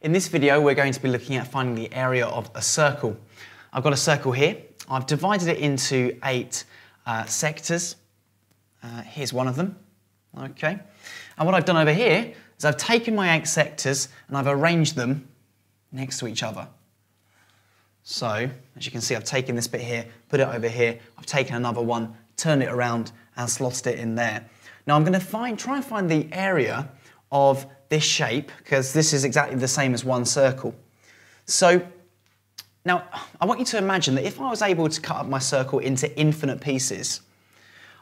In this video, we're going to be looking at finding the area of a circle. I've got a circle here. I've divided it into 8 sectors. Here's one of them. Okay. And what I've done over here is I've taken my 8 sectors and I've arranged them next to each other. So, as you can see, I've taken this bit here, put it over here. I've taken another one, turned it around and slotted it in there. Now I'm going to try and find the area of this shape, because this is exactly the same as one circle. So now I want you to imagine that if I was able to cut up my circle into infinite pieces,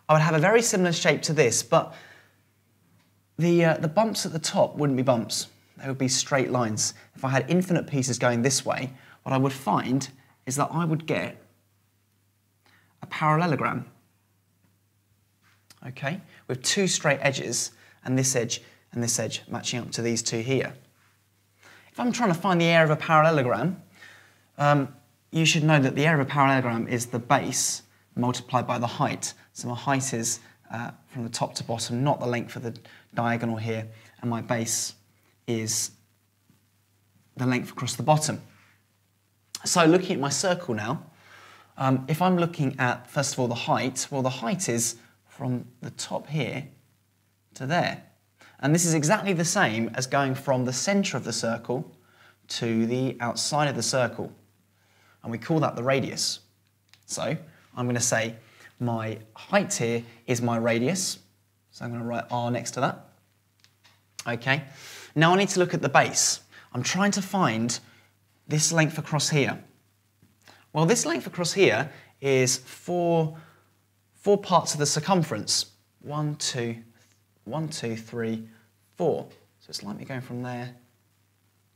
I would have a very similar shape to this, but the bumps at the top wouldn't be bumps. They would be straight lines. If I had infinite pieces going this way, what I would find is that I would get a parallelogram, okay, with 2 straight edges, and this edge matching up to these 2 here. If I'm trying to find the area of a parallelogram, you should know that the area of a parallelogram is the base multiplied by the height. So my height is from the top to bottom, not the length of the diagonal here, and my base is the length across the bottom. So looking at my circle now, if I'm looking at, first of all, the height, well, the height is from the top here to there. And this is exactly the same as going from the centre of the circle to the outside of the circle. And we call that the radius. So I'm going to say my height here is my radius. So I'm going to write R next to that. Okay. Now I need to look at the base. I'm trying to find this length across here. Well, this length across here is four parts of the circumference. 1, 2, 3, 4. So it's like me going from there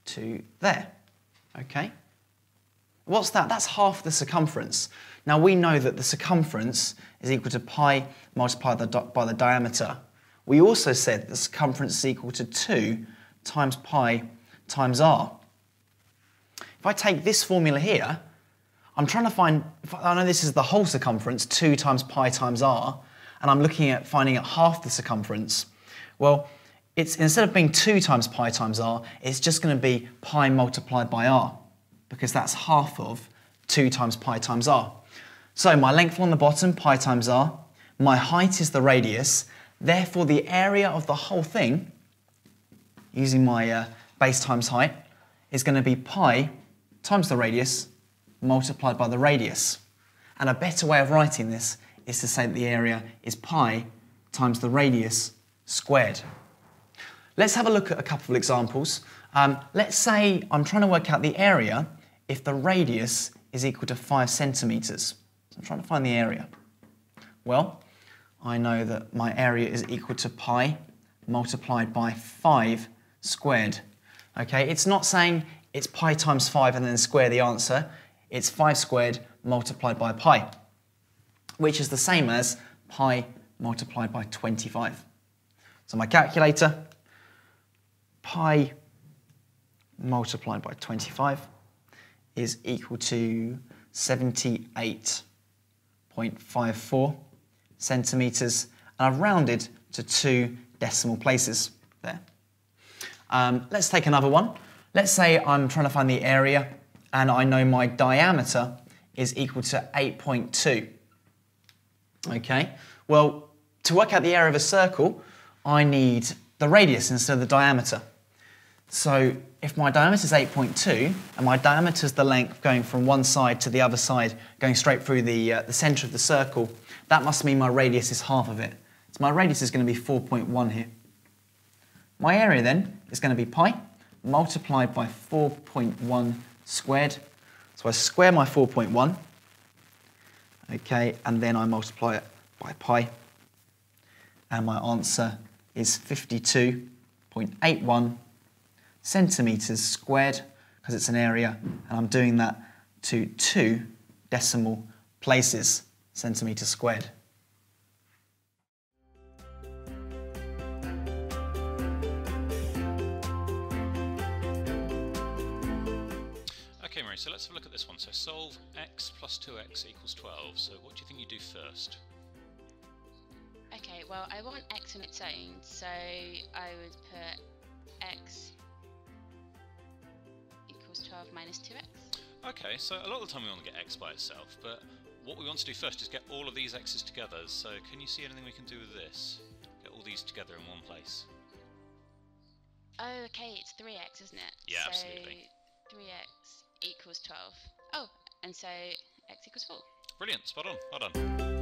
to there. Okay. What's that? That's half the circumference. Now we know that the circumference is equal to pi multiplied by the diameter. We also said the circumference is equal to 2 times pi times r. If I take this formula here, I'm trying to find, I know this is the whole circumference, 2 times pi times r, and I'm looking at finding out half the circumference. Well, it's, instead of being 2 times pi times r, it's just going to be pi multiplied by r, because that's half of 2 times pi times r. So my length along the bottom, pi times r, my height is the radius, therefore the area of the whole thing, using my base times height, is going to be pi times the radius multiplied by the radius. And a better way of writing this is to say that the area is pi times the radius squared. Let's have a look at a couple of examples. Let's say I'm trying to work out the area if the radius is equal to 5 centimetres. So I'm trying to find the area. Well, I know that my area is equal to pi multiplied by 5 squared. Okay, it's not saying it's pi times 5 and then square the answer. It's 5 squared multiplied by pi, which is the same as pi multiplied by 25. So my calculator, pi multiplied by 25 is equal to 78.54 centimetres, and I've rounded to 2 decimal places there. Let's take another one. Let's say I'm trying to find the area and I know my diameter is equal to 8.2. Okay, well, to work out the area of a circle, I need the radius instead of the diameter. So if my diameter is 8.2 and my diameter is the length going from one side to the other side, going straight through the centre of the circle, that must mean my radius is half of it. So my radius is going to be 4.1 here. My area then is going to be pi multiplied by 4.1 squared. So I square my 4.1, okay, and then I multiply it by pi, and my answer is 52.81 centimetres squared, because it's an area, and I'm doing that to 2 decimal places, centimetres squared. Okay, Mary, so let's have a look at this one. So solve x plus 2x equals 12. So what do you think you do first? Okay, well, I want x on its own, so I would put x 12 minus 2x. Okay, so a lot of the time we want to get x by itself, but what we want to do first is get all of these x's together. So can you see anything we can do with this? Get all these together in one place. Oh, okay, it's 3x, isn't it? Yeah, so absolutely. 3x equals 12. Oh, and so x equals 4. Brilliant, spot on, well done.